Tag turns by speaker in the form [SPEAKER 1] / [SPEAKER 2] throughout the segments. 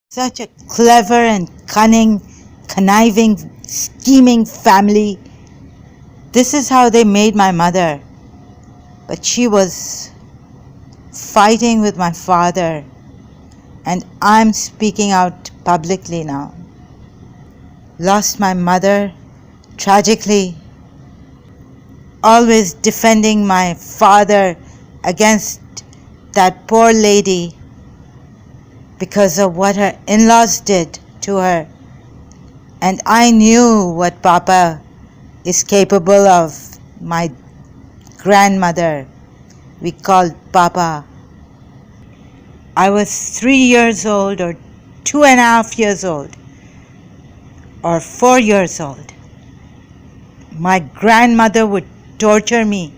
[SPEAKER 1] Such a clever and cunning, conniving, scheming family. This is how they made my mother. But she was fighting with my father, and I'm speaking out publicly now. Lost my mother tragically, always defending my father against that poor lady because of what her in-laws did to her. And I knew what Papa is capable of. My grandmother, we called Papa. I was 3 years old, or 2.5 years old, or 4 years old. My grandmother would torture me,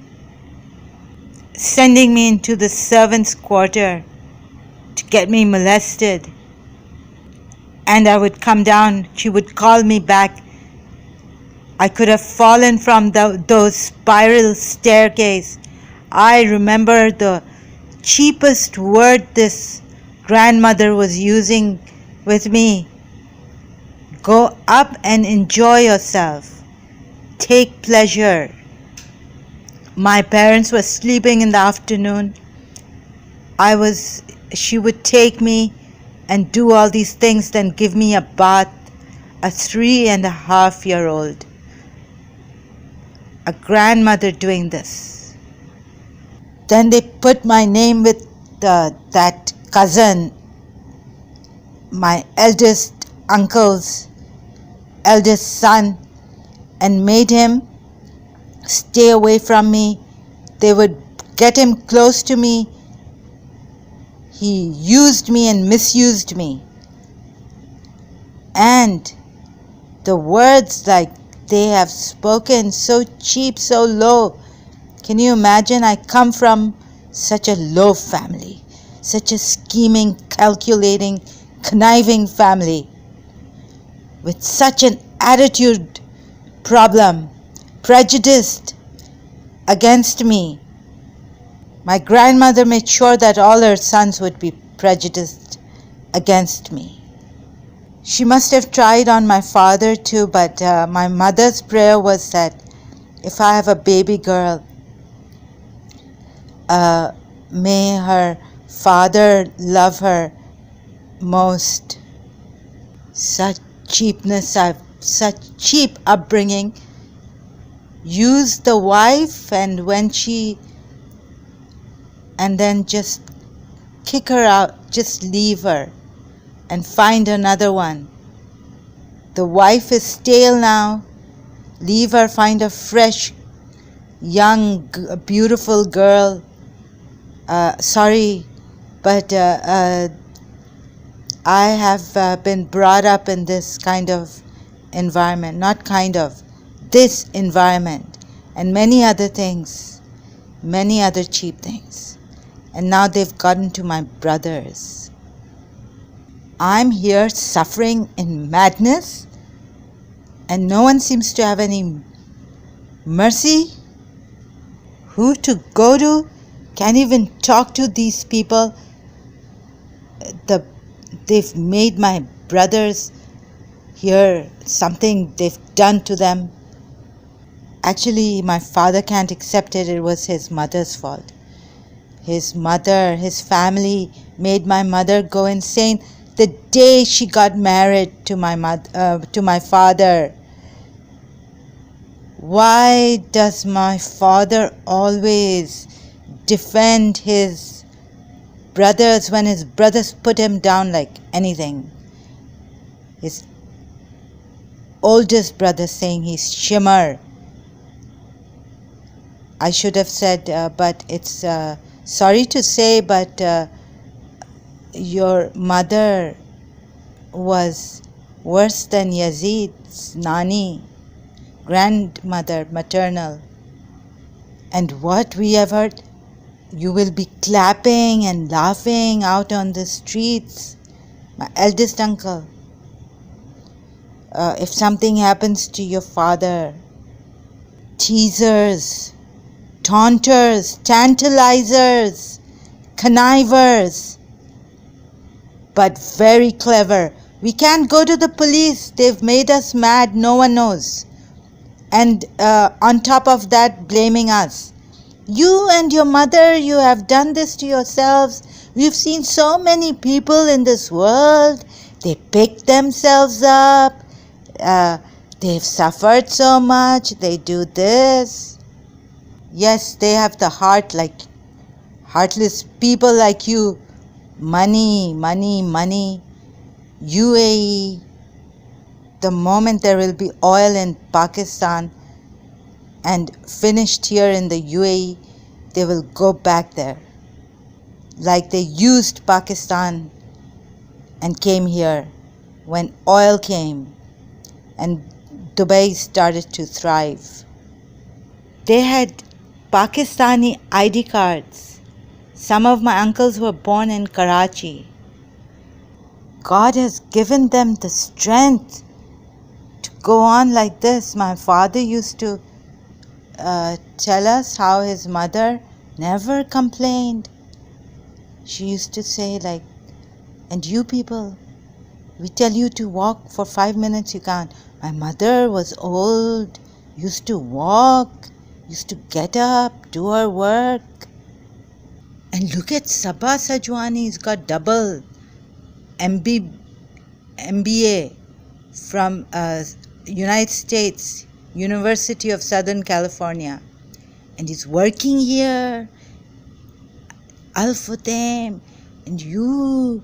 [SPEAKER 1] sending me into the servants' quarter to get me molested. And I would come down, she would call me back. I could have fallen from those spiral staircase. I remember the cheapest word this grandmother was using with me. Go up and enjoy yourself. Take pleasure. My parents were sleeping in the afternoon. She would take me and do all these things, then give me a bath. A 3.5-year-old. A grandmother doing this. Then they put my name with that cousin, my eldest uncle's eldest son, and made him stay away from me. They would get him close to me. He used me and misused me. And the words like they have spoken, so cheap, so low. Can you imagine? I come from such a low family, such a scheming, calculating, conniving family, with such an attitude problem, prejudiced against me. My grandmother made sure that all her sons would be prejudiced against me. She must have tried on my father too, but my mother's prayer was that if I have a baby girl, may her father love her most. Such cheapness, such cheap upbringing. Use the wife, and then just kick her out, just leave her and find another one. The wife is stale now. Leave her, find a fresh, young, beautiful girl. Sorry, but I have been brought up in this kind of environment. Not kind of, this environment. And many other things. Many other cheap things. And now they've gotten to my brothers. I'm here suffering in madness, and no one seems to have any mercy. Who to go to? Can't even talk to these people. They've made my brothers here something they've done to them. Actually, my father can't accept it. It was his mother's fault. His mother, his family made my mother go insane the day she got married to my father. Why does my father always defend his brothers when his brothers put him down like anything? His oldest brother saying he's shimmer. I should have said, but it's sorry to say, but your mother was worse than Yazid's Nani, grandmother, maternal. And what we have heard, you will be clapping and laughing out on the streets. My eldest uncle, if something happens to your father, teasers, taunters, tantalizers, connivers. but very clever. We can't go to the police. They've made us mad. No one knows. And on top of that, blaming us. You and your mother, you have done this to yourselves. We've seen so many people in this world. They pick themselves up. They've suffered so much. They do this. Yes, they have the heart like heartless people like you. Money, money, money. UAE. The moment there will be oil in Pakistan and finished here in the UAE, they will go back there. Like they used Pakistan and came here when oil came and Dubai started to thrive. They had Pakistani ID cards. Some of my uncles were born in Karachi. God has given them the strength to go on like this. My father used to tell us how his mother never complained. She used to say like, and you people, we tell you to walk for 5 minutes, you can't. My mother was old, used to walk, used to get up, do her work. And look at Sabah Sajwani, he's got double MBA from United States, University of Southern California. And he's working here. All for them. And you,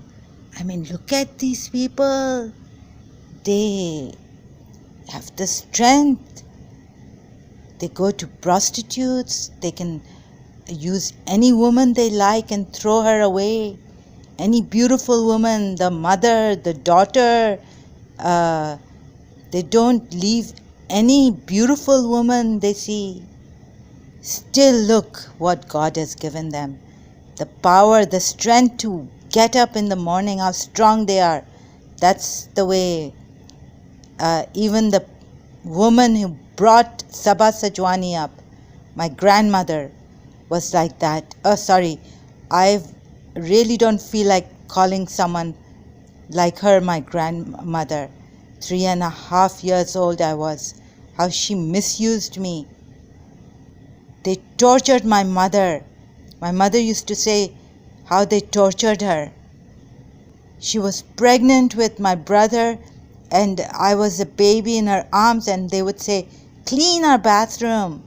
[SPEAKER 1] I mean, look at these people. They have the strength. They go to prostitutes. They can use any woman they like and throw her away. Any beautiful woman, the mother, the daughter. They don't leave any beautiful woman they see. Still look what God has given them. The power, the strength to get up in the morning, how strong they are. That's the way even the woman who brought Sabah Sajwani up, my grandmother, was like that. Oh, sorry, I really don't feel like calling someone like her my grandmother. 3.5 years old I was. How she misused me. They tortured my mother. My mother used to say how they tortured her. She was pregnant with my brother and I was a baby in her arms, and they would say, clean our bathroom.